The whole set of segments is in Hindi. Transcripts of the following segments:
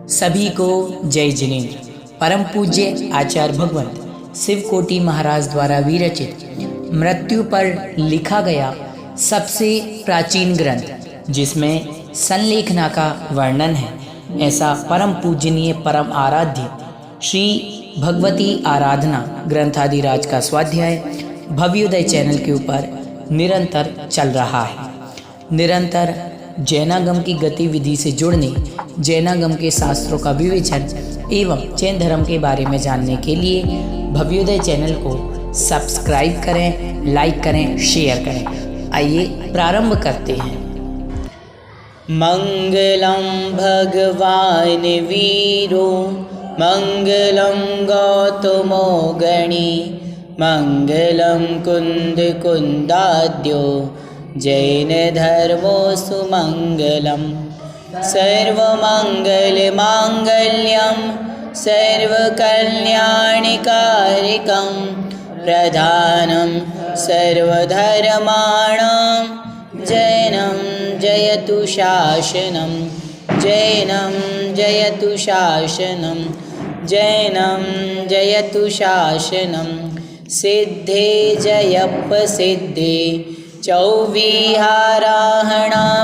सभी को जय जिनेन्द्र। परम पूज्य आचार्य भगवंत शिवकोटि महाराज द्वारा विरचित मृत्यु पर लिखा गया सबसे प्राचीन ग्रंथ जिसमें संलेखना का वर्णन है, ऐसा परम पूजनीय परम आराध्य श्री भगवती आराधना ग्रंथादिराज का स्वाध्याय भव्योदय चैनल के ऊपर निरंतर चल रहा है। निरंतर जैनागम की गतिविधि से जुड़ने, जैनागम के शास्त्रों का विवेचन एवं जैन धर्म के बारे में जानने के लिए भव्योदय चैनल को सब्सक्राइब करें, लाइक करें, शेयर करें। आइए प्रारंभ करते हैं। मंगलम भगवान वीरो मंगलम गौतमो गणी मंगलम कुंद कुंदाद्यो जैन धर्मो सुमंगलम सर्वमंगल मांगल्यम सर्वकल्याणिकारिकं प्रधानं सर्वधर्माणां जैनं जयतु शासनं जैनं जयतु शासनं जैनं जयतु शासनं सिद्धे जयप सिद्धे चौविहाराहणा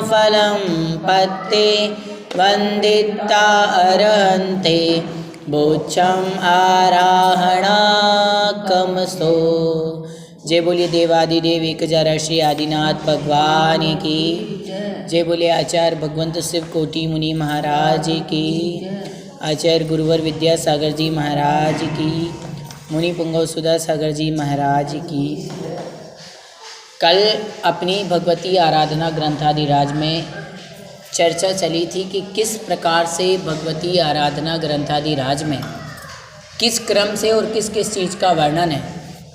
फलं पत्ते वंदिता अरहन्ते बोचम आराहणा कमसो। जय बोलिए देवादिदेव एक ऋषि आदिनाथ भगवान की जय। बोलिए आचार्य भगवंत शिवकोटि मुनि महाराज की, आचार्य गुरुवर विद्यासागर जी महाराज की, मुनि पुंगव सुधा सागर जी महाराज की। कल अपनी भगवती आराधना ग्रंथादिराज में चर्चा चली थी कि किस प्रकार से भगवती आराधना ग्रंथादिराज में किस क्रम से और किस किस चीज़ का वर्णन है,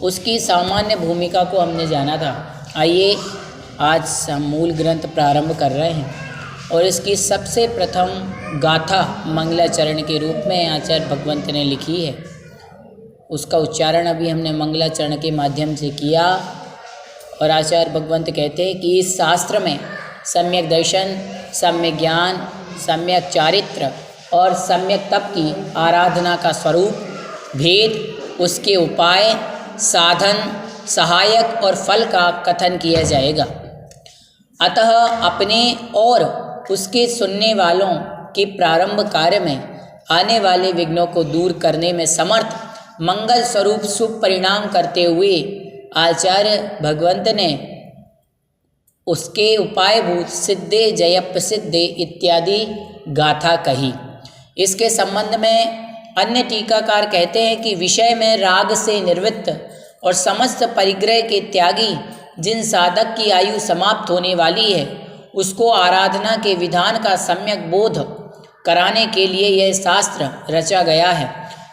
उसकी सामान्य भूमिका को हमने जाना था। आइए आज हम मूल ग्रंथ प्रारंभ कर रहे हैं और इसकी सबसे प्रथम गाथा मंगलाचरण के रूप में आचार्य भगवंत ने लिखी है। उसका उच्चारण अभी हमने मंगलाचरण के माध्यम से किया और आचार्य भगवंत कहते हैं कि इस शास्त्र में सम्यक दर्शन, सम्यक ज्ञान, सम्यक चारित्र और सम्यक तप की आराधना का स्वरूप, भेद, उसके उपाय, साधन, सहायक और फल का कथन किया जाएगा। अतः अपने और उसके सुनने वालों के प्रारंभ कार्य में आने वाले विघ्नों को दूर करने में समर्थ मंगल स्वरूप शुभ परिणाम करते हुए आचार्य भगवंत ने उसके उपायभूत सिद्धे जयप सिद्धे इत्यादि गाथा कही। इसके संबंध में अन्य टीकाकार कहते हैं कि विषय में राग से निवृत्त और समस्त परिग्रह के त्यागी जिन साधक की आयु समाप्त होने वाली है, उसको आराधना के विधान का सम्यक बोध कराने के लिए यह शास्त्र रचा गया है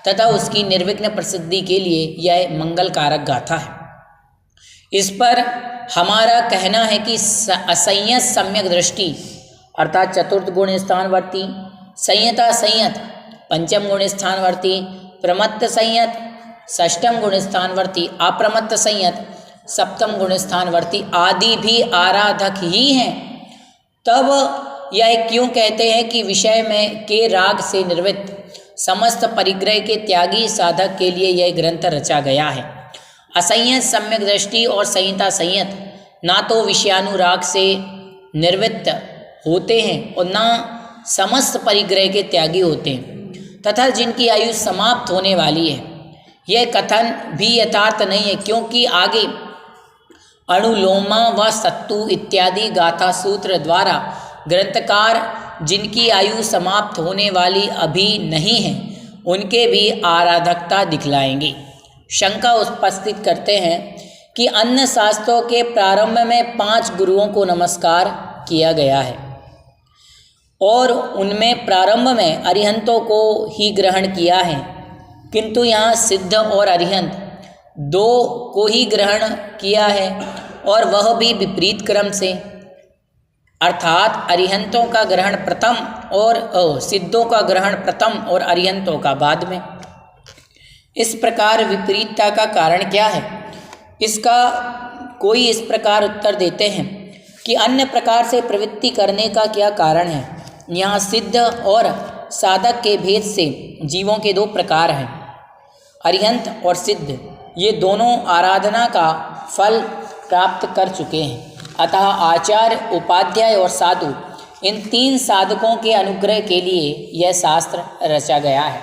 तथा उसकी निर्विघ्न प्रसिद्धि के लिए यह मंगलकारक गाथा है। इस पर हमारा कहना है कि असंयत सम्यक दृष्टि अर्थात चतुर्थ गुण स्थानवर्ती, संयता संयत पंचम गुण स्थानवर्ती, प्रमत्त संयत षष्ठम गुण स्थानवर्ती, अप्रमत्त संयत सप्तम गुण स्थानवर्ती आदि भी आराधक ही हैं। तब यह क्यों कहते हैं कि विषय में के राग से निर्वृत्त समस्त परिग्रह के त्यागी साधक के लिए यह ग्रंथ रचा गया है। असंयत सम्यक दृष्टि और संहिता संयत ना तो विषयानुराग से निर्वृत्त होते हैं और ना समस्त परिग्रह के त्यागी होते हैं तथा जिनकी आयु समाप्त होने वाली है। यह कथन भी यथार्थ नहीं है, क्योंकि आगे अणुलोमा व सत्तु इत्यादि गाथा सूत्र द्वारा ग्रंथकार जिनकी आयु समाप्त होने वाली अभी नहीं है उनके भी आराधकता दिखलाएंगे। शंका उपस्थित करते हैं कि अन्य शास्त्रों के प्रारंभ में 5 गुरुओं को नमस्कार किया गया है और उनमें प्रारंभ में अरिहंतों को ही ग्रहण किया है, किंतु यहाँ सिद्ध और अरिहंत 2 को ही ग्रहण किया है और वह भी विपरीत क्रम से, अर्थात अरिहंतों का ग्रहण प्रथम और सिद्धों का ग्रहण प्रथम और अरिहंतों का बाद में। इस प्रकार विपरीतता का कारण क्या है? इसका कोई इस प्रकार उत्तर देते हैं कि अन्य प्रकार से प्रवृत्ति करने का क्या कारण है। यहाँ सिद्ध और साधक के भेद से जीवों के दो प्रकार हैं, अरिहंत और सिद्ध। ये दोनों आराधना का फल प्राप्त कर चुके हैं। अतः आचार्य, उपाध्याय और साधु, इन तीन साधकों के अनुग्रह के लिए यह शास्त्र रचा गया है।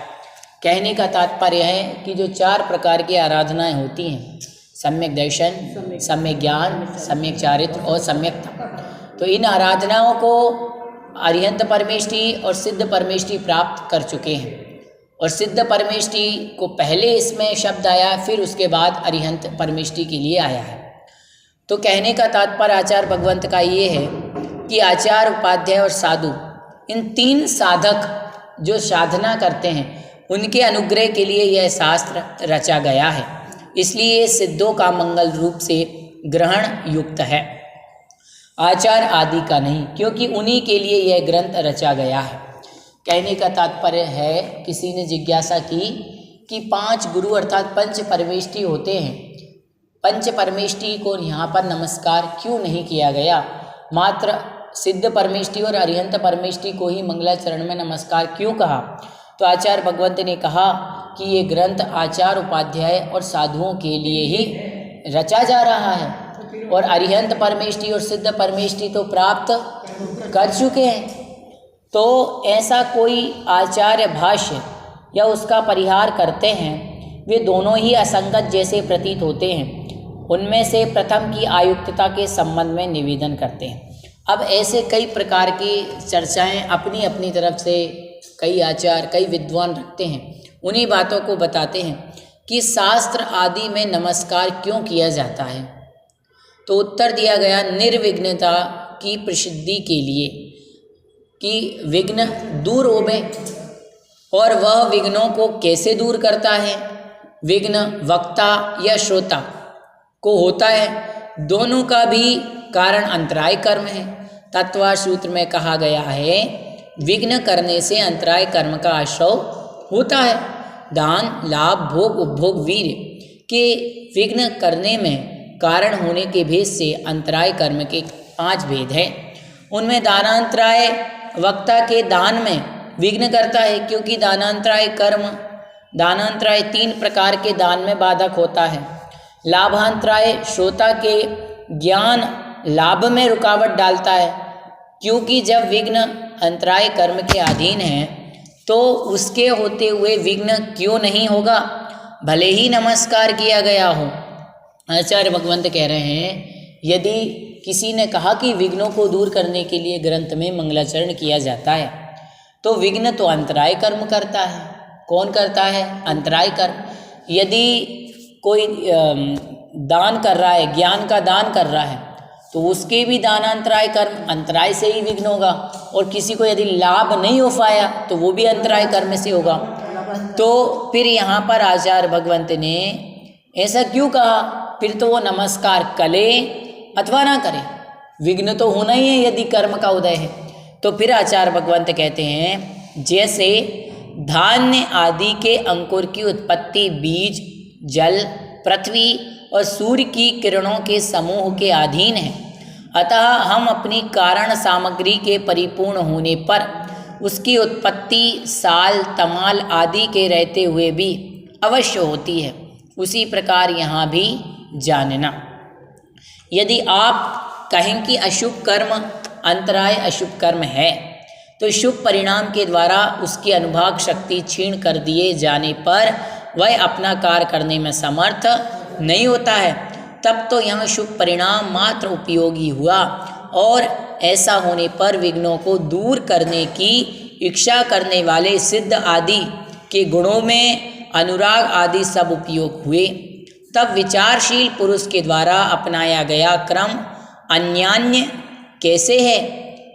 कहने का तात्पर्य है कि जो चार प्रकार की आराधनाएं होती हैं, सम्यक दर्शन, सम्यक ज्ञान, सम्यक चारित्र और सम्यक तप, तो इन आराधनाओं को अरिहंत परमेष्टि और सिद्ध परमेष्टि प्राप्त कर चुके हैं। और सिद्ध परमेष्टि को पहले इसमें शब्द आया, फिर उसके बाद अरिहंत परमेष्टि के लिए आया है। तो कहने का तात्पर्य आचार्य भगवंत का ये है कि आचार्य, उपाध्याय और साधु, इन तीन साधक जो साधना करते हैं, उनके अनुग्रह के लिए यह शास्त्र रचा गया है। इसलिए सिद्धों का मंगल रूप से ग्रहण युक्त है, आचार आदि का नहीं, क्योंकि उन्हीं के लिए यह ग्रंथ रचा गया है। कहने का तात्पर्य है, किसी ने जिज्ञासा की कि 5 गुरु अर्थात पंच परमेष्टि होते हैं, पंच परमेष्टि को यहाँ पर नमस्कार क्यों नहीं किया गया, मात्र सिद्ध परमेष्टि और अरिहंत परमेष्टि को ही मंगलाचरण में नमस्कार क्यों कहा? तो आचार्य भगवंत ने कहा कि ये ग्रंथ आचार्य, उपाध्याय और साधुओं के लिए ही रचा जा रहा है, और अरिहंत परमेष्टि और सिद्ध परमेष्टि तो प्राप्त कर चुके हैं। तो ऐसा कोई आचार्य भाष्य या उसका परिहार करते हैं, वे दोनों ही असंगत जैसे प्रतीत होते हैं। उनमें से प्रथम की आयुक्तता के संबंध में निवेदन करते हैं। अब ऐसे कई प्रकार की चर्चाएं अपनी अपनी तरफ से कई आचार्य, कई विद्वान रखते हैं। उन्हीं बातों को बताते हैं कि शास्त्र आदि में नमस्कार क्यों किया जाता है। तो उत्तर दिया गया निर्विघ्नता की प्रसिद्धि के लिए, कि विघ्न दूर होवे। और वह विघ्नों को कैसे दूर करता है? विघ्न वक्ता या श्रोता को होता है, दोनों का भी कारण अंतराय कर्म है। तत्व सूत्र में कहा गया है, विघ्न करने से अंतराय कर्म का आश्रय होता है। दान, लाभ, भोग, उपभोग, वीर्य के विघ्न करने में कारण होने के भेद से अंतराय कर्म के 5 भेद हैं। उनमें दानांतराय वक्ता के दान में विघ्न करता है, क्योंकि दानांतराय कर्म, दानांतराय 3 प्रकार के दान में बाधक होता है। लाभांतराय श्रोता के ज्ञान लाभ में रुकावट डालता है, क्योंकि जब विघ्न अंतराय कर्म के अधीन है तो उसके होते हुए विघ्न क्यों नहीं होगा, भले ही नमस्कार किया गया हो। आचार्य भगवंत कह रहे हैं, यदि किसी ने कहा कि विघ्नों को दूर करने के लिए ग्रंथ में मंगलाचरण किया जाता है, तो विघ्न तो अंतराय कर्म करता है। कौन करता है? अंतराय कर्म। यदि कोई दान कर रहा है, ज्ञान का दान कर रहा है, तो उसके भी दानांतराय कर्म अंतराय से ही विघ्न होगा। और किसी को यदि लाभ नहीं हो पाया तो वो भी अंतराय कर्म से होगा। तो फिर यहाँ पर आचार्य भगवंत ने ऐसा क्यों कहा? फिर तो वो नमस्कार करे अथवा ना करे, विघ्न तो होना ही है यदि कर्म का उदय है। तो फिर आचार्य भगवंत कहते हैं, जैसे धान्य आदि के अंकुर की उत्पत्ति बीज, जल, पृथ्वी और सूर्य की किरणों के समूह के अधीन है, अतः हम अपनी कारण सामग्री के परिपूर्ण होने पर उसकी उत्पत्ति साल, तमाल आदि के रहते हुए भी अवश्य होती है। उसी प्रकार यहाँ भी जानना, यदि आप कहें कि अशुभ कर्म अंतराय अशुभ कर्म है, तो शुभ परिणाम के द्वारा उसकी अनुभाग शक्ति छीण कर दिए जाने पर वह अपना कार्य करने में समर्थ नहीं होता है, तब तो यहाँ शुभ परिणाम मात्र उपयोगी हुआ। और ऐसा होने पर विघ्नों को दूर करने की इच्छा करने वाले सिद्ध आदि के गुणों में अनुराग आदि सब उपयोग हुए। तब विचारशील पुरुष के द्वारा अपनाया गया क्रम अन्यान्य कैसे है?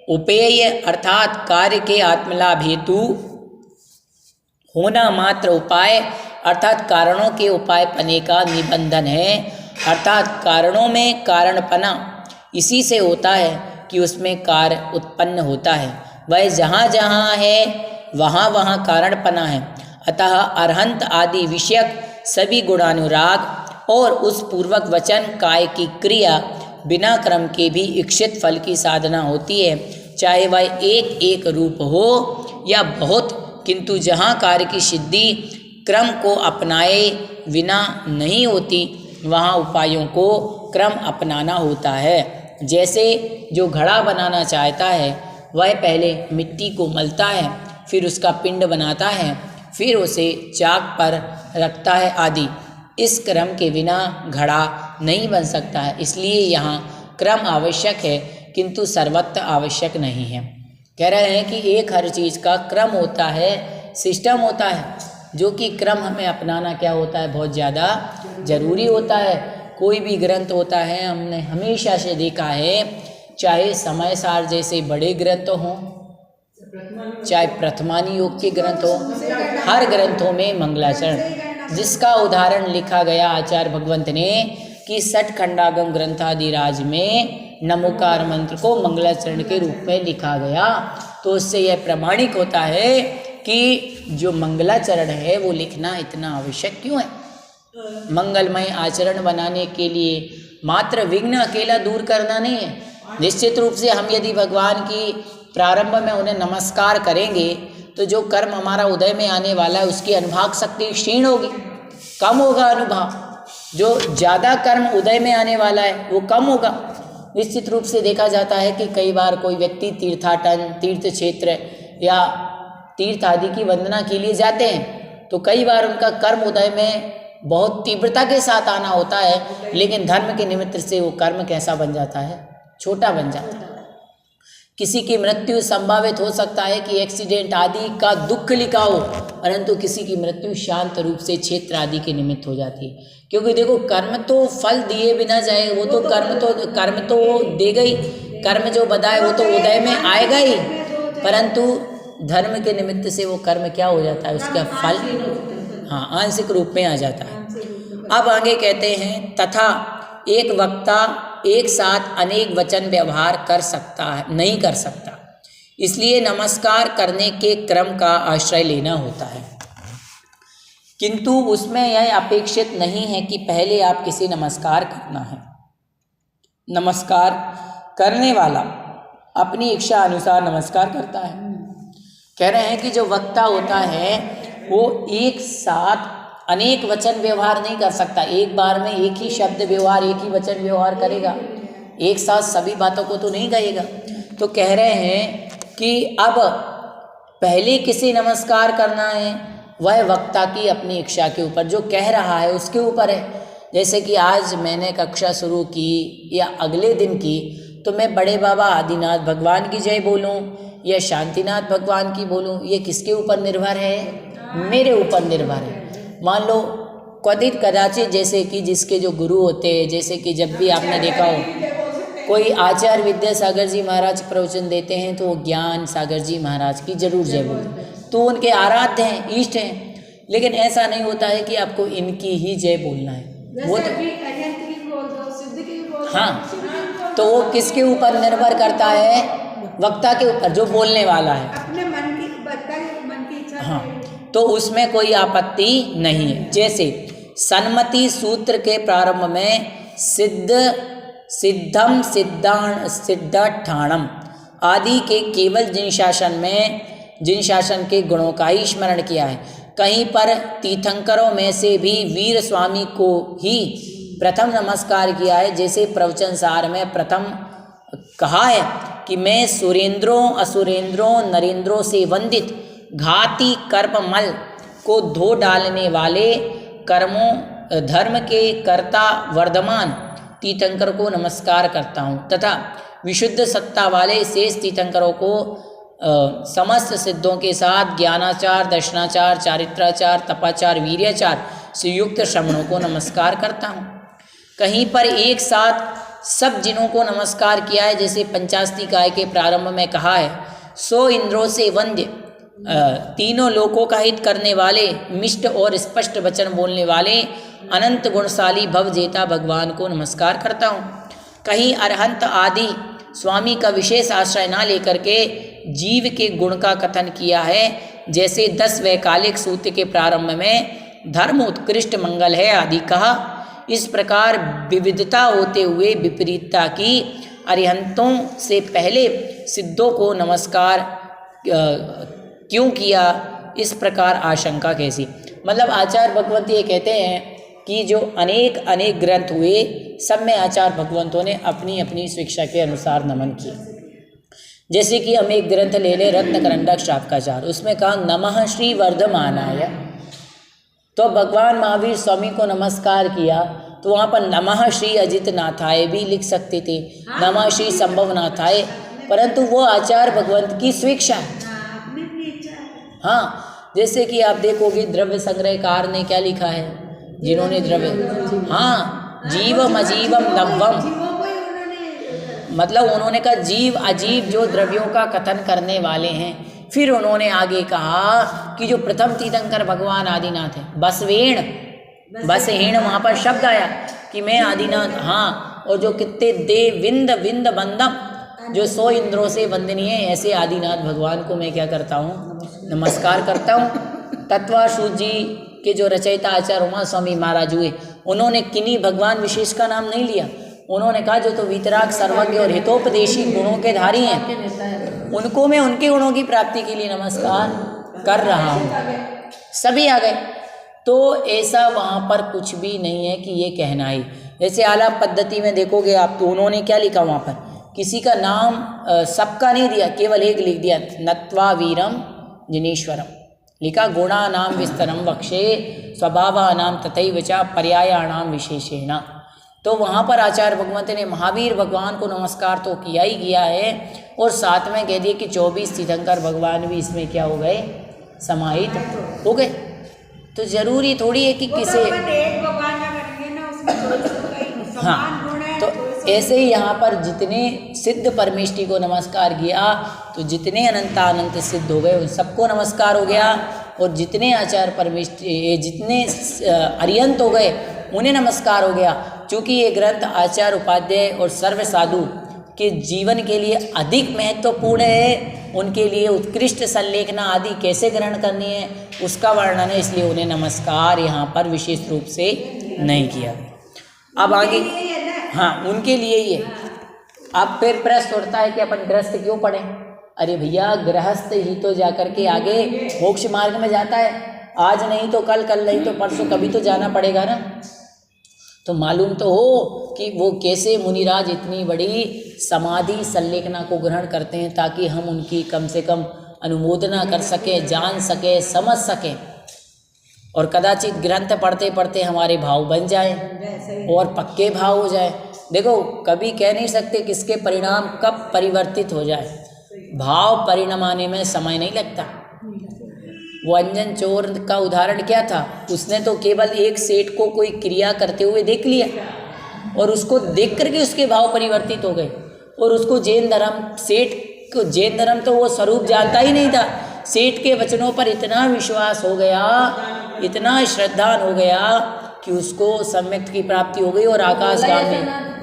उपेय अर्थात कार्य के आत्मलाभ हेतु होना मात्र उपाय अर्थात कारणों के उपाय पने का निबंधन है। अर्थात कारणों में कारणपना इसी से होता है कि उसमें कार्य उत्पन्न होता है। वह जहाँ जहाँ है वहाँ वहाँ कारणपना है। अतः अरहंत आदि विषयक सभी गुणानुराग और उस पूर्वक वचन काय की क्रिया बिना क्रम के भी इच्छित फल की साधना होती है, चाहे वह एक एक रूप हो या बहुत किंतु जहाँ कार्य की सिद्धि क्रम को अपनाए बिना नहीं होती, वहाँ उपायों को क्रम अपनाना होता है। जैसे जो घड़ा बनाना चाहता है वह पहले मिट्टी को मलता है, फिर उसका पिंड बनाता है, फिर उसे चाक पर रखता है आदि। इस क्रम के बिना घड़ा नहीं बन सकता है। इसलिए यहाँ क्रम आवश्यक है, किंतु सर्वत्र आवश्यक नहीं है। कह रहे हैं कि एक हर चीज़ का क्रम होता है, सिस्टम होता है, जो कि क्रम हमें अपनाना क्या होता है, बहुत ज़्यादा ज़रूरी होता है। कोई भी ग्रंथ होता है, हमने हमेशा से देखा है, चाहे समय सार जैसे बड़े ग्रंथ हों, चाहे प्रथमानी योग के ग्रंथ हो, हर ग्रंथों में मंगलाचरण, जिसका उदाहरण लिखा गया आचार्य भगवंत ने कि सठ खंडागम ग्रंथादिराज में नमोकार मंत्र को मंगलाचरण के रूप में लिखा गया। तो उससे यह प्रमाणिक होता है कि जो मंगलाचरण है वो लिखना इतना आवश्यक क्यों है। मंगलमय आचरण बनाने के लिए मात्र विघ्न अकेला दूर करना नहीं है। निश्चित रूप से हम यदि भगवान की प्रारंभ में उन्हें नमस्कार करेंगे तो जो कर्म हमारा उदय में आने वाला है उसकी अनुभाग शक्ति क्षीण होगी, कम होगा अनुभाग। जो ज़्यादा कर्म उदय में आने वाला है वो कम होगा। निश्चित रूप से देखा जाता है कि कई बार कोई व्यक्ति तीर्थाटन, तीर्थ क्षेत्र या तीर्थ आदि की वंदना के लिए जाते हैं, तो कई बार उनका कर्म उदय में बहुत तीव्रता के साथ आना होता है, लेकिन धर्म के निमित्त से वो कर्म कैसा बन जाता है, छोटा बन जाता है। किसी की मृत्यु संभावित हो सकता है कि एक्सीडेंट आदि का दुख लिखा हो, परंतु किसी की मृत्यु शांत रूप से क्षेत्र आदि के निमित्त हो जाती है। क्योंकि देखो कर्म तो फल दिए बिना जाए, वो तो कर्म तो देगा ही, कर्म जो बधाए वो तो उदय में आएगा ही, परंतु धर्म के निमित्त से वो कर्म क्या हो जाता है, उसका फल हाँ आंशिक रूप में आ जाता है। अब आगे कहते हैं तथा एक वक्ता एक साथ अनेक वचन व्यवहार कर सकता है, नहीं कर सकता, इसलिए नमस्कार करने के क्रम का आश्रय लेना होता है। किंतु उसमें यह अपेक्षित नहीं है कि पहले आप किसी नमस्कार करना है। नमस्कार करने वाला अपनी इच्छा अनुसार नमस्कार करता है। कह रहे हैं कि जो वक्ता होता है वो एक साथ अनेक वचन व्यवहार नहीं कर सकता। एक बार में एक ही शब्द व्यवहार, एक ही वचन व्यवहार करेगा, एक साथ सभी बातों को तो नहीं कहेगा। तो कह रहे हैं कि अब पहले किसे नमस्कार करना है, वह वक्ता की अपनी इच्छा के ऊपर, जो कह रहा है उसके ऊपर है। जैसे कि आज मैंने कक्षा शुरू की या अगले दिन की, तो मैं बड़े बाबा आदिनाथ भगवान की जय बोलूं या शांतिनाथ भगवान की बोलूं, ये किसके ऊपर निर्भर है, मेरे ऊपर निर्भर है। मान लो क्वचित कदाचित, जैसे कि जिसके जो गुरु होते हैं, जैसे कि जब भी आपने देखा हो कोई आचार्य विद्यासागर जी महाराज प्रवचन देते हैं तो वो ज्ञान सागर जी महाराज की जरूर जय बोलते हैं, तो उनके आराध्य हैं, इष्ट हैं। लेकिन ऐसा नहीं होता है कि आपको इनकी ही जय बोलना है, वो तो हाँ, तो वो किसके ऊपर निर्भर करता है, वक्ता के ऊपर, जो बोलने वाला है, अपने मन की इच्छा। हाँ, तो उसमें कोई आपत्ति नहीं है। जैसे सन्मति सूत्र के प्रारंभ में सिद्धम सिद्धाठाणम आदि के केवल जिन शासन के गुणों का ही स्मरण किया है। कहीं पर तीर्थंकरों में से भी वीर स्वामी को ही प्रथम नमस्कार किया है। जैसे प्रवचन सार में प्रथम कहा है कि मैं सुरेंद्रों असुरेंद्रों नरेंद्रों से वंदित घाती कर्ममल को धो डालने वाले कर्मों धर्म के कर्ता वर्धमान तीर्थंकर को नमस्कार करता हूँ, तथा विशुद्ध सत्ता वाले शेष तीर्थंकरों को समस्त सिद्धों के साथ ज्ञानाचार, दर्शनाचार, चारित्राचार, तपाचार, वीर्याचार से युक्त श्रमणों को नमस्कार करता हूँ। कहीं पर एक साथ सब जिनों को नमस्कार किया है। जैसे पंचास्ती काय के प्रारंभ में कहा है, सो इंद्रों से वंद्य, तीनों लोकों का हित करने वाले, मिष्ट और स्पष्ट वचन बोलने वाले, अनंत गुणशाली भव जेता भगवान को नमस्कार करता हूँ। कहीं अरहंत आदि स्वामी का विशेष आश्रय ना लेकर के जीव के गुण का कथन किया है। जैसे 10 वैकालिक सूत्र के प्रारंभ में धर्म उत्कृष्ट मंगल है आदि कहा। इस प्रकार विविधता होते हुए विपरीतता की अरिहंतों से पहले सिद्धों को नमस्कार क्यों किया, इस प्रकार आशंका कैसी। मतलब आचार्य भगवंत ये कहते हैं कि जो अनेक अनेक ग्रंथ हुए सब में आचार्य भगवंतों ने अपनी अपनी शिक्षा के अनुसार नमन किया। जैसे कि हम एक ग्रंथ ले लें रत्नकरंडक शापकाचार, उसमें कहा नमः श्री वर्धमानाय, तो भगवान महावीर स्वामी को नमस्कार किया तो वहाँ पर नमः श्री अजितनाथाय भी लिख सकते थे, नमः श्री संभवनाथाय, परंतु वो आचार्य भगवंत की स्वेच्छा है। हाँ, जैसे कि आप देखोगे द्रव्य संग्रहकार ने क्या लिखा है, जिन्होंने द्रव्य, हाँ, जीवम अजीवम नवम, मतलब उन्होंने कहा जीव अजीव जो द्रव्यों का कथन करने वाले हैं। फिर उन्होंने आगे कहा कि जो प्रथम तीर्थंकर भगवान आदिनाथ है, बसवेण बसहेण, वहाँ पर शब्द आया कि मैं आदिनाथ, हाँ, और जो कितने देव विंद विंद बंदम, जो 100 इंद्रों से वंदनीय है, ऐसे आदिनाथ भगवान को मैं क्या करता हूँ, नमस्कार करता हूँ। तत्वाशु जी के जो रचयिता आचार्य उमा स्वामी महाराज हुए, उन्होंने किन्हीं भगवान विशेष का नाम नहीं लिया, उन्होंने कहा जो तो वीतराग सर्वज्ञ और हितोपदेशी गुणों के धारी हैं, उनको मैं उनके गुणों की प्राप्ति के लिए नमस्कार कर रहा हूँ। सभी आ गए, तो ऐसा वहाँ पर कुछ भी नहीं है कि ये कहना ही। जैसे आलाप पद्धति में देखोगे आप तो उन्होंने क्या लिखा वहाँ पर, किसी का नाम सबका नहीं दिया, केवल एक लिख दिया, नत्वा वीरम जिनेश्वरम लिखा, गुणा नाम विस्तरम वक्षे स्वभावा नाम तथैव च पर्यायाणाम विशेषेण। तो वहाँ पर आचार्य भगवंत ने महावीर भगवान को नमस्कार तो किया ही किया है, और साथ में कह दिए कि 24 तीर्थंकर भगवान भी इसमें क्या हो गए, समाहित हो गए। तो जरूरी थोड़ी है कि किसे, हाँ, तो ऐसे ही यहाँ पर जितने सिद्ध परमेष्टि को नमस्कार किया तो जितने अनंतानंत सिद्ध हो गए उन सबको नमस्कार हो गया, और जितने आचार्य परमेष्टि जितने अरियंत हो गए उन्हें नमस्कार हो गया। चूँकि ये ग्रंथ आचार्य उपाध्याय और सर्व साधु के जीवन के लिए अधिक महत्वपूर्ण है, उनके लिए उत्कृष्ट संलेखना आदि कैसे ग्रहण करनी है उसका वर्णन है, इसलिए उन्हें नमस्कार यहाँ पर विशेष रूप से नहीं किया। अब आगे, हाँ, उनके लिए ही है। अब फिर प्रश्न उठता है कि अपन गृहस्थ क्यों पढ़ें। अरे भैया, गृहस्थ ही तो जाकर के आगे मोक्ष मार्ग में जाता है, आज नहीं तो कल, कल नहीं तो परसों, कभी तो जाना पड़ेगा ना। तो मालूम तो हो कि वो कैसे मुनिराज इतनी बड़ी समाधि संलेखना को ग्रहण करते हैं, ताकि हम उनकी कम से कम अनुमोदना कर सकें, जान सकें, समझ सकें, और कदाचित ग्रंथ पढ़ते पढ़ते हमारे भाव बन जाए और पक्के भाव हो जाए। देखो, कभी कह नहीं सकते किसके परिणाम कब परिवर्तित हो जाए, भाव परिणमाने में समय नहीं लगता। वो अंजन चोर का उदाहरण क्या था, उसने तो केवल एक सेठ को कोई क्रिया करते हुए देख लिया और उसको देख करके उसके भाव परिवर्तित हो गए, और उसको जैन धर्म, सेठ को जैन धर्म तो वो स्वरूप जानता ही नहीं था, सेठ के वचनों पर इतना विश्वास हो गया, इतना श्रद्धान हो गया कि उसको सम्यक की प्राप्ति हो गई और आकाशगामी में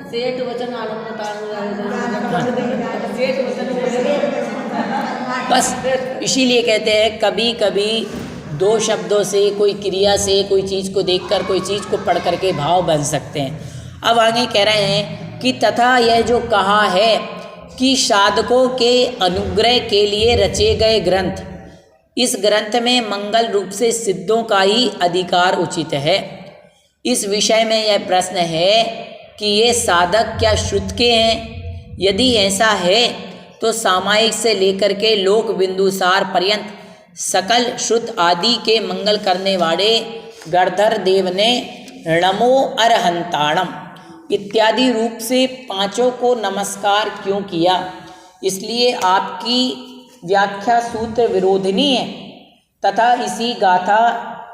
बस इसीलिए कहते हैं कभी कभी दो शब्दों से, कोई क्रिया से, कोई चीज़ को देखकर, कोई चीज़ को पढ़ करके भाव बन सकते हैं। अब आगे कह रहे हैं कि तथा यह जो कहा है कि साधकों के अनुग्रह के लिए रचे गए ग्रंथ, इस ग्रंथ में मंगल रूप से सिद्धों का ही अधिकार उचित है। इस विषय में यह प्रश्न है कि ये साधक क्या श्रुत के हैं? यदि ऐसा है तो सामायिक से लेकर के लोक बिंदुसार पर्यंत सकल श्रुत आदि के मंगल करने वाले गणधर देव ने णमो अरहंताणम इत्यादि रूप से पांचों को नमस्कार क्यों किया? इसलिए आपकी व्याख्या सूत्र विरोधिनी है तथा इसी गाथा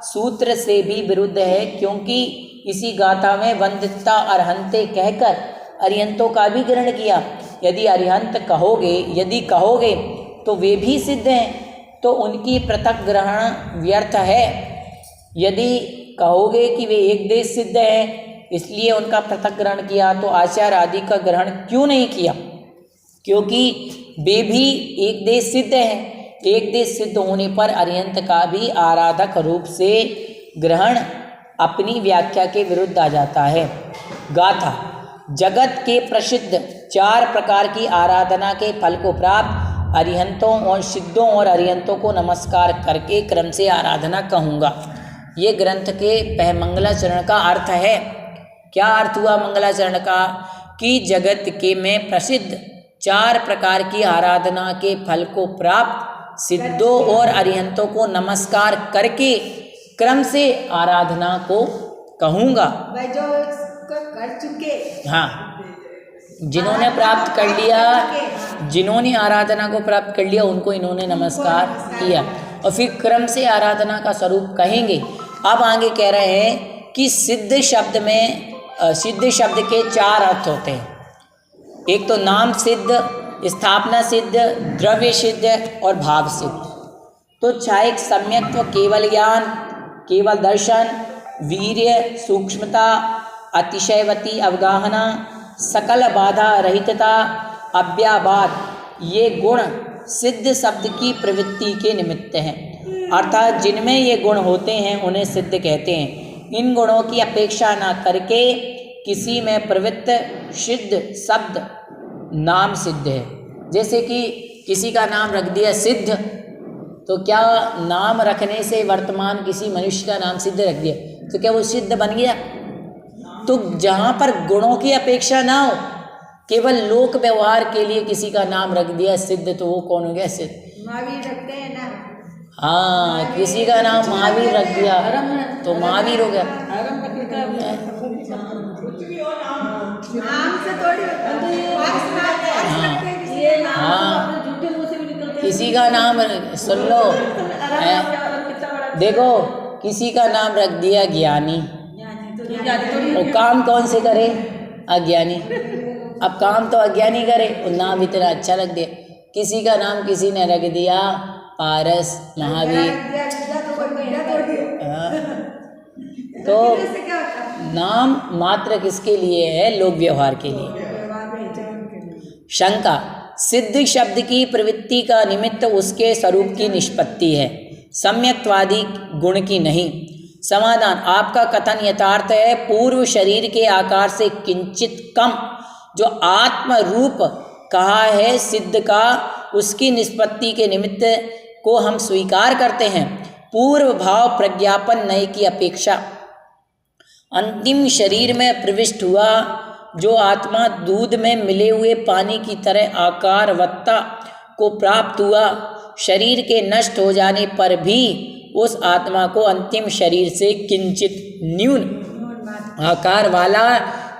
सूत्र से भी विरुद्ध है, क्योंकि इसी गाथा में वंदिता अरहंते कहकर अरिहंतों का भी ग्रहण किया। यदि अरिहंत कहोगे, यदि कहोगे तो वे भी सिद्ध हैं, तो उनकी पृथक ग्रहण व्यर्थ है। यदि कहोगे कि वे एक देश सिद्ध हैं इसलिए उनका पृथक ग्रहण किया, तो आचार्य आदि का ग्रहण क्यों नहीं किया? क्योंकि वे भी एक देश सिद्ध हैं। एक देश सिद्ध होने पर अरिहंत का भी आराधक रूप से ग्रहण अपनी व्याख्या के विरुद्ध आ जाता है। गाथा जगत के प्रसिद्ध 4 प्रकार की आराधना के फल को प्राप्त अरिहंतों और सिद्धों और अरिहंतों को नमस्कार करके क्रम से आराधना कहूँगा। ये ग्रंथ के मंगलाचरण का अर्थ है। क्या अर्थ हुआ मंगलाचरण का? कि जगत के में प्रसिद्ध 4 प्रकार की आराधना के फल को प्राप्त सिद्धों और अरिहंतों को नमस्कार करके क्रम से आराधना को कहूँगा। भाई जो कर चुके, हाँ, जिन्होंने प्राप्त कर लिया, जिन्होंने आराधना को प्राप्त कर लिया, उनको इन्होंने नमस्कार किया और फिर क्रम से आराधना का स्वरूप कहेंगे। अब आगे कह रहे हैं कि सिद्ध शब्द में सिद्ध शब्द के 4 अर्थ होते हैं। एक तो नाम सिद्ध, स्थापना सिद्ध, द्रव्य सिद्ध और भाव सिद्ध। तो चाहे सम्यक्त्व, केवल ज्ञान, केवल दर्शन, वीर्य, सूक्ष्मता, अतिशयवती अवगाहना, सकल बाधा रहितता, अव्याबाद, ये गुण सिद्ध शब्द की प्रवृत्ति के निमित्त हैं। अर्थात जिनमें ये गुण होते हैं उन्हें सिद्ध कहते हैं। इन गुणों की अपेक्षा न करके किसी में प्रवृत्त सिद्ध शब्द नाम सिद्ध है। जैसे कि किसी का नाम रख दिया सिद्ध, तो क्या नाम रखने से वर्तमान किसी मनुष्य का नाम सिद्ध रख दिया तो क्या वो सिद्ध बन गया? तो जहाँ पर गुणों की अपेक्षा ना हो, केवल लोक व्यवहार के लिए किसी का नाम रख दिया सिद्ध, तो वो कौन हो गया? सिद्ध। महावीर रखते हैं ना। हाँ, किसी का नाम महावीर रख दिया तो महावीर हो गया। नाम से थोड़ी हाँ, किसी का नाम सुन लो, देखो किसी का नाम रख दिया ज्ञानी, और काम कौन से करे? अज्ञानी। अब काम तो अज्ञानी करे और नाम इतना अच्छा लग दिया। किसी का नाम किसी ने रख दिया पारस, महावीर। तो नाम मात्र किसके लिए है? लोक व्यवहार के लिए। शंका, सिद्ध शब्द की प्रवृत्ति का निमित्त उसके स्वरूप की निष्पत्ति है, सम्यक्त्वादि गुण की नहीं। समाधान, आपका कथन यथार्थ है। पूर्व शरीर के आकार से किंचित कम जो आत्म रूप कहा है सिद्ध का, उसकी निष्पत्ति के निमित्त को हम स्वीकार करते हैं। पूर्व भाव प्रज्ञापन नए की अपेक्षा अंतिम शरीर में प्रविष्ट हुआ जो आत्मा दूध में मिले हुए पानी की तरह आकारवत्ता को प्राप्त हुआ, शरीर के नष्ट हो जाने पर भी उस आत्मा को अंतिम शरीर से किंचित न्यून आकार वाला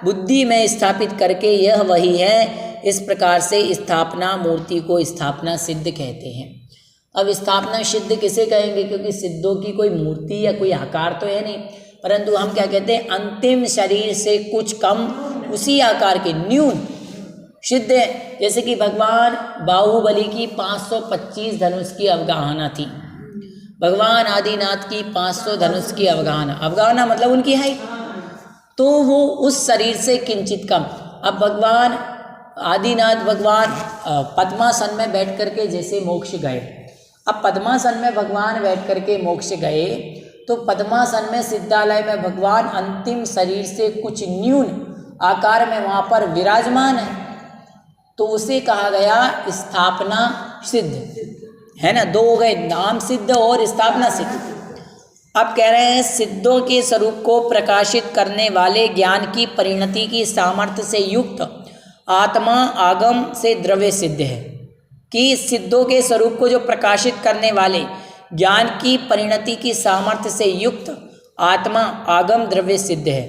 बुद्धि में स्थापित करके यह वही है। इस प्रकार से स्थापना मूर्ति को स्थापना सिद्ध कहते हैं। अब स्थापना सिद्ध किसे कहेंगे? क्योंकि सिद्धों की कोई मूर्ति या कोई आकार तो है नहीं, परंतु हम क्या कहते हैं? अंतिम शरीर से कुछ कम उसी आकार के न्यून सिद्ध है। जैसे कि भगवान बाहुबली की 525 धनुष की अवगाहना थी, भगवान आदिनाथ की 500 धनुष की अवगाहना मतलब उनकी हाइट, तो वो उस शरीर से किंचित कम। अब भगवान आदिनाथ भगवान पद्मासन में बैठ करके जैसे मोक्ष गए, अब पद्मासन में भगवान बैठ करके मोक्ष गए, तो पद्मासन में सिद्धालय में भगवान अंतिम शरीर से कुछ न्यून आकार में वहाँ पर विराजमान है, तो उसे कहा गया स्थापना सिद्ध, है ना। 2 हो गए, नाम सिद्ध और स्थापना सिद्ध। अब कह रहे हैं सिद्धों के स्वरूप को प्रकाशित करने वाले ज्ञान की परिणति की सामर्थ्य से युक्त आत्मा आगम से द्रव्य सिद्ध है। कि सिद्धों के स्वरूप को जो प्रकाशित करने वाले ज्ञान की परिणति की सामर्थ्य से युक्त आत्मा आगम द्रव्य सिद्ध है।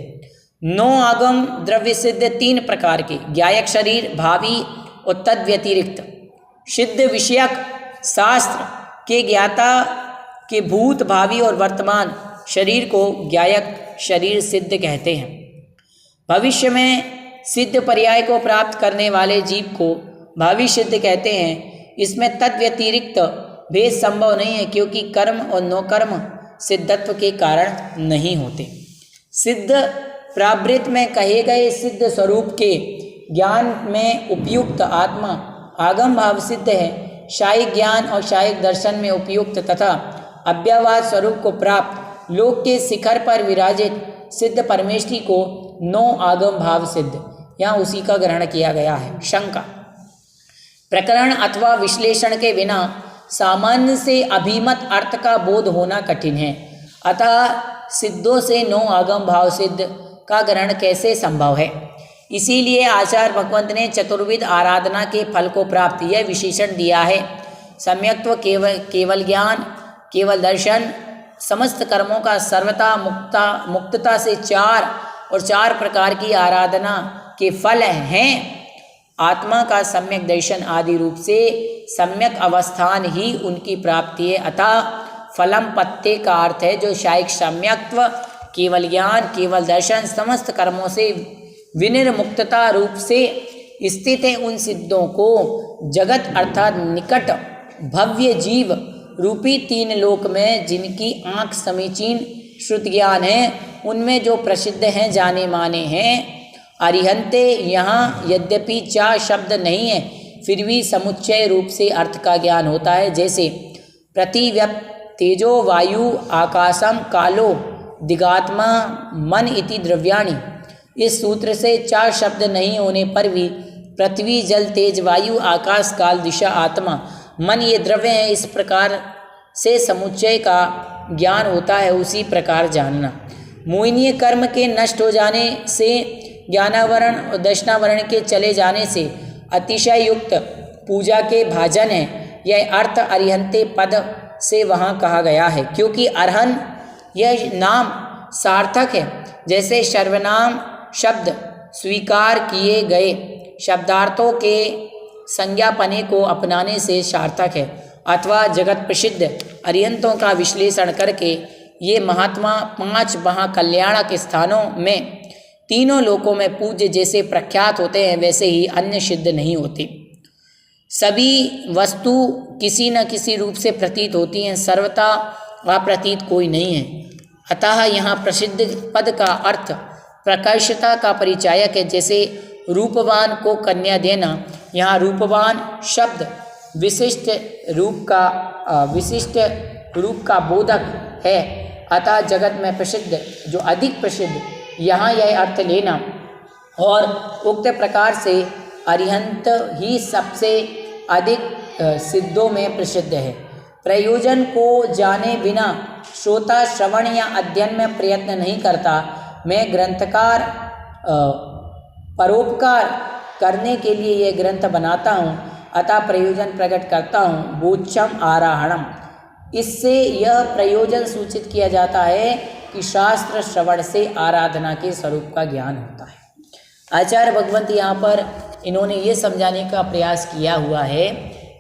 9 आगम द्रव्य सिद्ध 3 प्रकार के, ज्ञायक शरीर, भावी और तद व्यतिरिक्त। सिद्ध विषयक शास्त्र के ज्ञाता के भूत, भावी और वर्तमान शरीर को ज्ञायक शरीर सिद्ध कहते हैं। भविष्य में सिद्ध पर्याय को प्राप्त करने वाले जीव को भावी सिद्ध कहते हैं। इसमें तद व्यतिरिक्त भेद संभव नहीं है, क्योंकि कर्म और नौकर्म सिद्धत्व के कारण नहीं होते। सिद्ध प्रावृत्त में कहे गए सिद्ध स्वरूप के ज्ञान में उपयुक्त आत्मा आगम भाव सिद्ध है। शायिक ज्ञान और शायिक दर्शन में उपयुक्त तथा अव्यवहार स्वरूप को प्राप्त लोक के शिखर पर विराजित सिद्ध परमेष्ठी को 9 आगम भाव सिद्ध, यहाँ उसी का ग्रहण किया गया है। शंका, प्रकरण अथवा विश्लेषण के बिना सामान्य से अभिमत अर्थ का बोध होना कठिन है। अतः सिद्धों से 9 आगम भाव सिद्ध का ग्रहण कैसे संभव है। इसीलिए आचार्य भगवंत ने चतुर्विध आराधना के फल को प्राप्त यह विशेषण दिया है। सम्यक्त्व केवल ज्ञान, केवल दर्शन, समस्त कर्मों का सर्वथा मुक्तता से 4 प्रकार की आराधना के फल हैं। आत्मा का सम्यक दर्शन आदि रूप से सम्यक अवस्थान ही उनकी प्राप्ति है। अतः फलम पत्ते का अर्थ है जो शायक सम्यक्त्व, केवल ज्ञान, केवल दर्शन, समस्त कर्मों से विनिर्मुक्तता रूप से स्थित है। उन सिद्धों को जगत अर्थात निकट भव्य जीव रूपी 3 लोक में जिनकी आँख समीचीन श्रुत ज्ञान है, उनमें जो प्रसिद्ध हैं, जाने माने हैं। अरिहंते यहाँ यद्यपि 4 शब्द नहीं है, फिर भी समुच्चय रूप से अर्थ का ज्ञान होता है। जैसे प्रतिव्यप तेजो वायु आकाशम कालो दिगात्मा मन इति द्रव्याणि। इस सूत्र से 4 शब्द नहीं होने पर भी पृथ्वी जल तेज वायु आकाश काल दिशा आत्मा मन ये द्रव्य हैं। इस प्रकार से समुच्चय का ज्ञान होता है। उसी प्रकार जानना मोहिनीय कर्म के नष्ट हो जाने से, ज्ञानावरण और दर्शनावरण के चले जाने से अतिशय युक्त पूजा के भाजन है। यह अर्थ अरिहंते पद से वहाँ कहा गया है, क्योंकि अरहन यह नाम सार्थक है। जैसे सर्वनाम शब्द स्वीकार किए गए शब्दार्थों के संज्ञापने को अपनाने से सार्थक है। अथवा जगत प्रसिद्ध अरिहंतों का विश्लेषण करके ये महात्मा 5 महाकल्याणक स्थानों में तीनों लोकों में पूज्य जैसे प्रख्यात होते हैं, वैसे ही अन्य सिद्ध नहीं होते। सभी वस्तु किसी न किसी रूप से प्रतीत होती हैं, सर्वथा अप्रतीत कोई नहीं है। अतः यहाँ प्रसिद्ध पद का अर्थ प्रकर्षता का परिचायक है। जैसे रूपवान को कन्या देना, यहाँ रूपवान शब्द विशिष्ट रूप का बोधक है। अतः जगत में प्रसिद्ध, जो अधिक प्रसिद्ध, यहाँ यह अर्थ लेना। और उक्त प्रकार से अरिहंत ही सबसे अधिक सिद्धों में प्रसिद्ध है। प्रयोजन को जाने बिना श्रोता श्रवण या अध्ययन में प्रयत्न नहीं करता। मैं ग्रंथकार परोपकार करने के लिए यह ग्रंथ बनाता हूँ, अतः प्रयोजन प्रकट करता हूँ। बोचम आराहणम, इससे यह प्रयोजन सूचित किया जाता है कि शास्त्र श्रवण से आराधना के स्वरूप का ज्ञान होता है। आचार्य भगवंत यहाँ पर इन्होंने ये समझाने का प्रयास किया हुआ है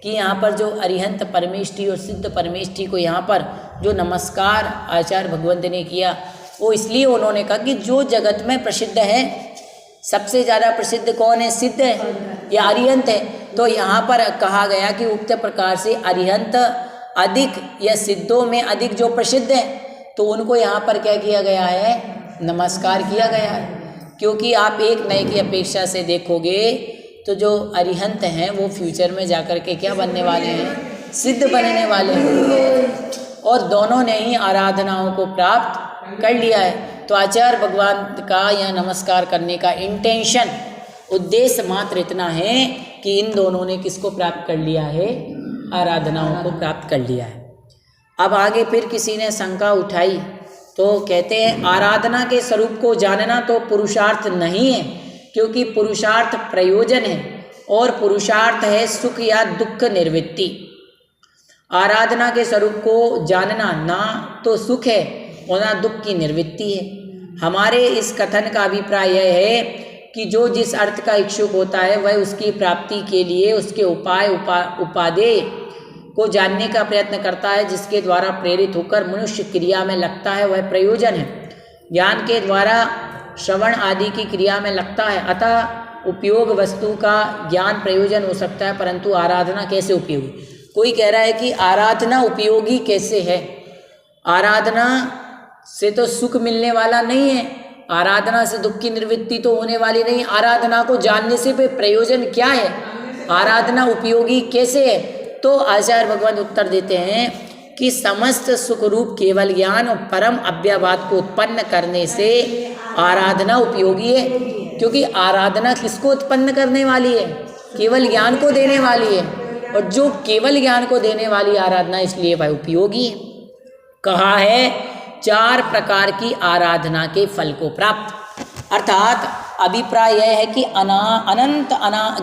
कि यहाँ पर जो अरिहंत परमेष्ठी और सिद्ध परमेष्ठी को यहाँ पर जो नमस्कार आचार्य भगवंत ने किया, वो इसलिए उन्होंने कहा कि जो जगत में प्रसिद्ध है, सबसे ज़्यादा प्रसिद्ध कौन है, सिद्ध है या अरिहंत है। तो यहाँ पर कहा गया कि उक्त प्रकार से अरिहंत अधिक या सिद्धों में अधिक जो प्रसिद्ध है, तो उनको यहाँ पर क्या किया गया है, नमस्कार किया गया है। क्योंकि आप एक नए की अपेक्षा से देखोगे तो जो अरिहंत हैं वो फ्यूचर में जाकर के क्या बनने वाले हैं, सिद्ध बनने वाले हैं। और दोनों ने ही आराधनाओं को प्राप्त कर लिया है। तो आचार्य भगवान का यह नमस्कार करने का इंटेंशन, उद्देश्य मात्र इतना है कि इन दोनों ने किसको प्राप्त कर लिया है, आराधनाओं को प्राप्त कर लिया है। अब आगे फिर किसी ने शंका उठाई, तो कहते हैं आराधना के स्वरूप को जानना तो पुरुषार्थ नहीं है, क्योंकि पुरुषार्थ प्रयोजन है और पुरुषार्थ है सुख या दुख निवृत्ति। आराधना के स्वरूप को जानना ना तो सुख है और ना दुख की निवृत्ति है। हमारे इस कथन का अभिप्राय यह है कि जो जिस अर्थ का इच्छुक होता है वह उसकी प्राप्ति के लिए उसके उपाय उपादेय को जानने का प्रयत्न करता है, जिसके द्वारा प्रेरित होकर मनुष्य क्रिया में लगता है, वह प्रयोजन है। ज्ञान के द्वारा श्रवण आदि की क्रिया में लगता है, अतः उपयोग वस्तु का ज्ञान प्रयोजन हो सकता है, परंतु आराधना कैसे उपयोगी। कोई कह रहा है कि आराधना उपयोगी कैसे है, आराधना से तो सुख मिलने वाला नहीं है, आराधना से दुख की निवृत्ति तो होने वाली नहीं। आराधना को जानने से फिर प्रयोजन क्या है, आराधना उपयोगी कैसे है। तो आचार्य भगवान उत्तर देते हैं कि समस्त सुख रूप केवल ज्ञान और परम अव्ययवाद को उत्पन्न करने से आराधना उपयोगी है। क्योंकि आराधना किसको उत्पन्न करने वाली है, केवल ज्ञान को देने वाली है, और जो केवल ज्ञान को देने वाली आराधना इसलिए वह उपयोगी है। कहा है 4 प्रकार की आराधना के फल को प्राप्त, अर्थात अभिप्राय यह है कि अनंत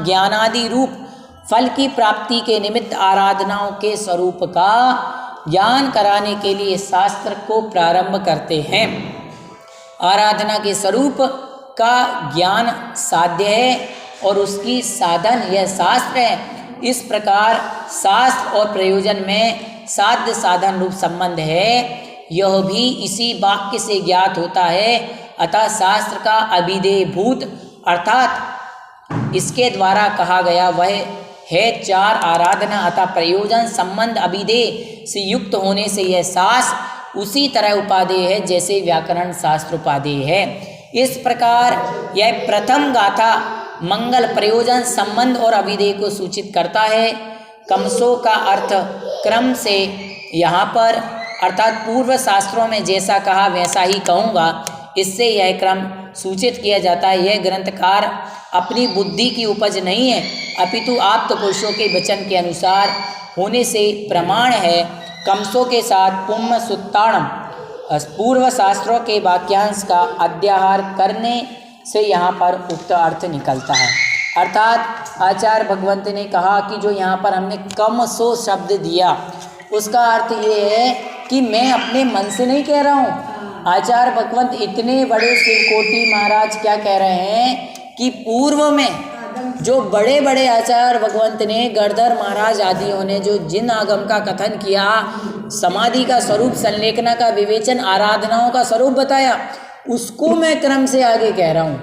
ज्ञानादि रूप फल की प्राप्ति के निमित्त आराधनाओं के स्वरूप का ज्ञान कराने के लिए शास्त्र को प्रारंभ करते हैं। आराधना के स्वरूप का ज्ञान साध्य है और उसकी साधन यह शास्त्र है। इस प्रकार शास्त्र और प्रयोजन में साध्य साधन रूप संबंध है, यह भी इसी वाक्य से ज्ञात होता है। अतः शास्त्र का अभिधेय भूत अर्थात इसके द्वारा कहा गया वह है 4 आराधना, अतः प्रयोजन संबंध अभिधेय से युक्त होने से यह शास्त्र उसी तरह उपादेय है जैसे व्याकरण शास्त्र उपादेय है। इस प्रकार यह प्रथम गाथा मंगल प्रयोजन संबंध और अभिधेय को सूचित करता है। कमसो का अर्थ क्रम से यहाँ पर अर्थात पूर्व शास्त्रों में जैसा कहा वैसा ही कहूँगा, इससे यह क्रम सूचित किया जाता है। यह ग्रंथकार अपनी बुद्धि की उपज नहीं है, अपितु आप्त पुरुषों के वचन के अनुसार होने से प्रमाण है। कमसों के साथ पुम्म सुत्ताणम पूर्व शास्त्रों के वाक्यांश का अध्याहार करने से यहाँ पर उक्त अर्थ निकलता है। अर्थात आचार्य भगवंत ने कहा कि जो यहाँ पर हमने कमसो शब्द दिया उसका अर्थ ये है कि मैं अपने मन से नहीं कह रहा हूँ। आचार्य भगवंत इतने बड़े शिवकोटि महाराज क्या कह रहे हैं कि पूर्व में जो बड़े बड़े आचार्य भगवंत ने गणधर महाराज आदियों ने जो जिन आगम का कथन किया, समाधि का स्वरूप, संलेखना का विवेचन, आराधनाओं का स्वरूप बताया, उसको मैं क्रम से आगे कह रहा हूँ,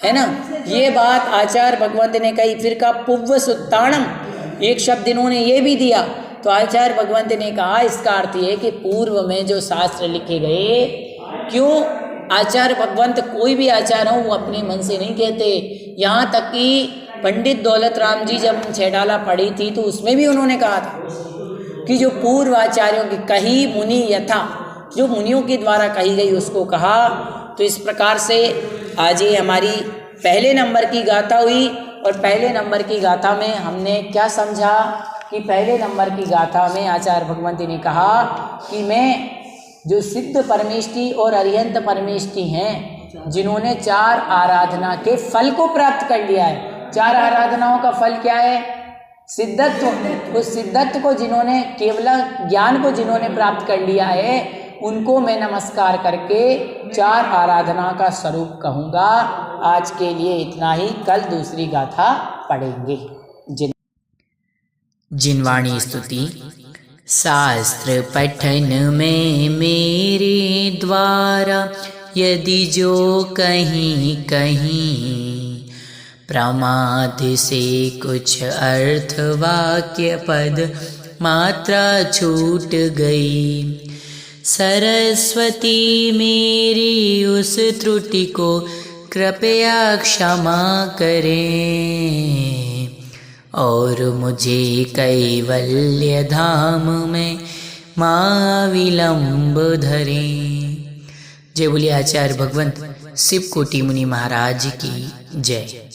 है ना। ये बात आचार्य भगवंत ने कही। फिर का पुव्व सुत्ताणम एक शब्द इन्होंने ये भी दिया, तो आचार्य भगवंत ने कहा इसका अर्थ ये कि पूर्व में जो शास्त्र लिखे गए, क्यों आचार्य भगवंत कोई भी आचार्य हो वो अपने मन से नहीं कहते। यहाँ तक कि पंडित दौलत राम जी जब छेडाला पढ़ी थी तो उसमें भी उन्होंने कहा था कि जो पूर्व आचार्यों की कही मुनि यथा, जो मुनियों के द्वारा कही गई उसको कहा। तो इस प्रकार से आज ये हमारी पहले नंबर की गाथा हुई, और पहले नंबर की गाथा में हमने क्या समझा कि पहले नंबर की गाथा में आचार्य भगवंत ने कहा कि मैं जो सिद्ध परमेष्टि और अरिहंत परमेष्टि हैं, जिन्होंने 4 आराधना के फल को प्राप्त कर लिया है। 4 आराधनाओं का फल क्या है? सिद्धत्व। उस सिद्धत्व को जिन्होंने, केवल ज्ञान को जिन्होंने प्राप्त कर लिया है, उनको मैं नमस्कार करके 4 आराधना का स्वरूप कहूँगा। आज के लिए इतना ही, कल दूसरी गाथा पढ़ेंगे। जिनवाणी स्तुति। शास्त्र पठन में मेरे द्वारा यदि जो कहीं कहीं प्रमाद से कुछ अर्थ वाक्य पद मात्रा छूट गई, सरस्वती मेरी उस त्रुटि को कृपया क्षमा करें और मुझे कैवल्य धाम में महाविलंब धरें। जय बोलिए आचार्य भगवंत शिव कोटि मुनि महाराज की जय।